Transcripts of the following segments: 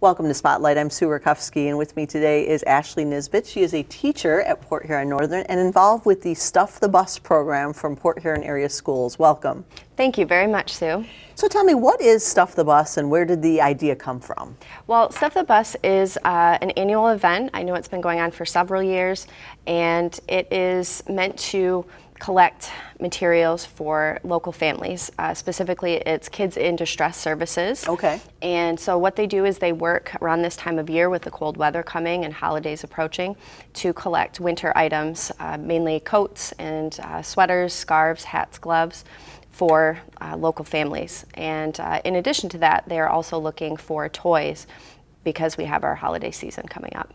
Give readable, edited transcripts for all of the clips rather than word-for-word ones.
Welcome to Spotlight. I'm Sue Rakowski, and with me today is Ashley Nisbett. She is a teacher at Port Huron Northern and involved with the Stuff the Bus program from Port Huron area schools. Welcome. Thank you very much, Sue. So tell me, what is Stuff the Bus and where did the idea come from? Well, Stuff the Bus is an annual event. I know it's been going on for several years, and it is meant to collect materials for local families. Specifically, it's Kids in Distress Services. Okay. And so what they do is they work around this time of year with the cold weather coming and holidays approaching to collect winter items, mainly coats and sweaters, scarves, hats, gloves, for local families. And in addition to that, they're also looking for toys because we have our holiday season coming up.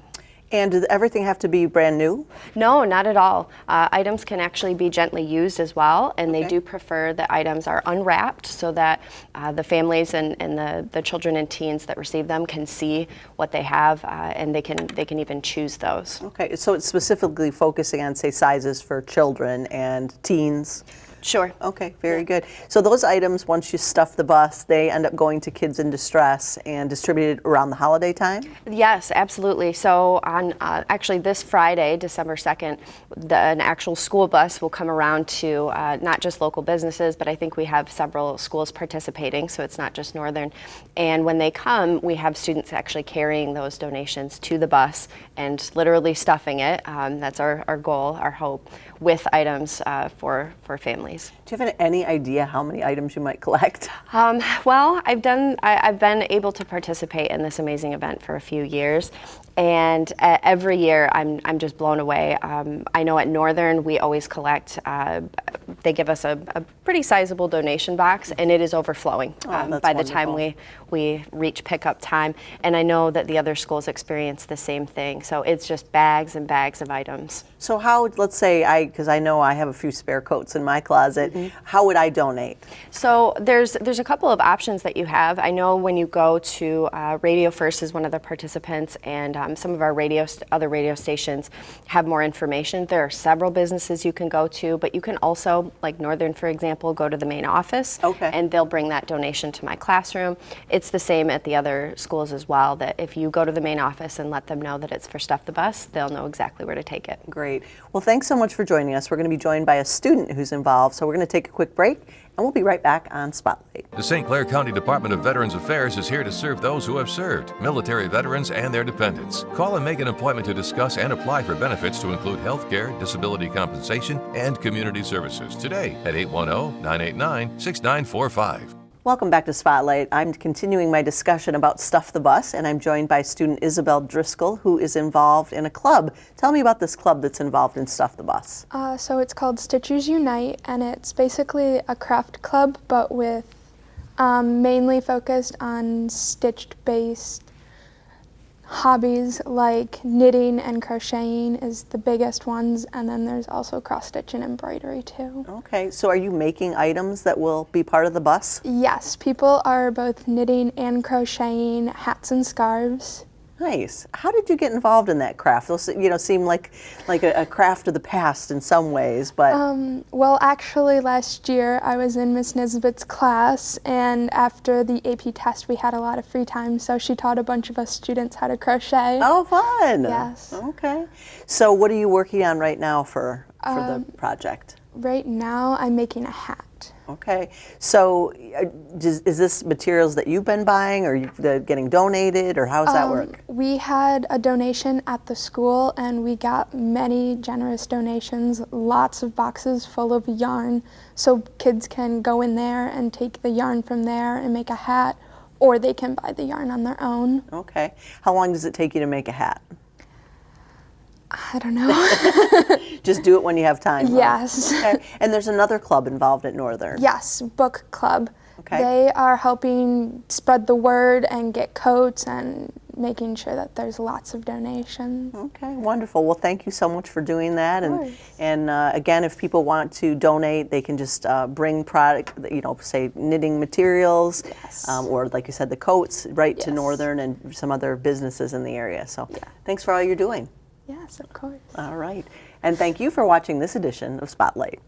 And does everything have to be brand new? No, not at all. Items can actually be gently used as well, and Okay. they do prefer that items are unwrapped so that the families and the children and teens that receive them can see what they have, and they can even choose those. Okay, so it's specifically focusing on, say, sizes for children and teens? Sure. Okay, very good. So those items, once you stuff the bus, they end up going to Kids in Distress and distributed around the holiday time? Yes, absolutely. So on actually this Friday, December 2nd, an actual school bus will come around to not just local businesses, but I think we have several schools participating, so it's not just Northern. And when they come, we have students actually carrying those donations to the bus and literally stuffing it. That's our goal, our hope, with items for families. Do you have any idea how many items you might collect? Well, I've been able to participate in this amazing event for a few years, and every year I'm just blown away. I know at Northern we always collect. They give us a pretty sizable donation box, and it is overflowing by the time we reach pickup time. And I know that the other schools experience the same thing. So it's just bags and bags of items. So how, let's say, because I know I have a few spare coats in my closet, how would I donate? So there's a couple of options that you have. I know when you go to Radio First is one of the participants, and some of our other radio stations have more information. There are several businesses you can go to, but you can also, like Northern, for example, go to the main office, Okay. and they'll bring that donation to my classroom. It's the same at the other schools as well, that if you go to the main office and let them know that it's for Stuff the Bus, they'll know exactly where to take it. Great. Well, thanks so much for joining us. We're going to be joined by a student who's involved, so we're going to take a quick break, and we'll be right back on Spotlight. The St. Clair County Department of Veterans Affairs is here to serve those who have served, military veterans and their dependents. Call and make an appointment to discuss and apply for benefits to include health care, disability compensation, and community services today at 810-989-6945. Welcome back to Spotlight. I'm continuing my discussion about Stuff the Bus, and I'm joined by student Isabelle Driscoll, who is involved in a club. Tell me about this club that's involved in Stuff the Bus. So it's called Stitchers Unite, and it's basically a craft club, but with mainly focused on stitched-based hobbies like knitting and crocheting is the biggest ones, and then there's also cross-stitch and embroidery too. Okay, so are you making items that will be part of the bus? Yes, people are both knitting and crocheting hats and scarves. Nice. How did you get involved in that craft? Those, seem like a craft of the past in some ways, but... Well, actually last year I was in Miss Nisbett's class, and after the AP test we had a lot of free time, so she taught a bunch of us students how to crochet. Oh, fun. Yes. Okay. So what are you working on right now for the project? Right now I'm making a hat. Okay. So is this materials that you've been buying, or getting donated, or how does that work? We had a donation at the school, and we got many generous donations, lots of boxes full of yarn, so kids can go in there and take the yarn from there and make a hat, or they can buy the yarn on their own. Okay. How long does it take you to make a hat? I don't know. Just do it when you have time. Yes. Right? Okay. And there's another club involved at Northern. Yes, book club. Okay. They are helping spread the word and get coats and making sure that there's lots of donations. Okay, wonderful. Well, thank you so much for doing that. Of course. And again, if people want to donate, they can just bring product, say knitting materials, Yes. or like you said, the coats, right to Yes. Northern and some other businesses in the area. So Yeah. thanks for all you're doing. Yes, of course. All right. And thank you for watching this edition of Spotlight.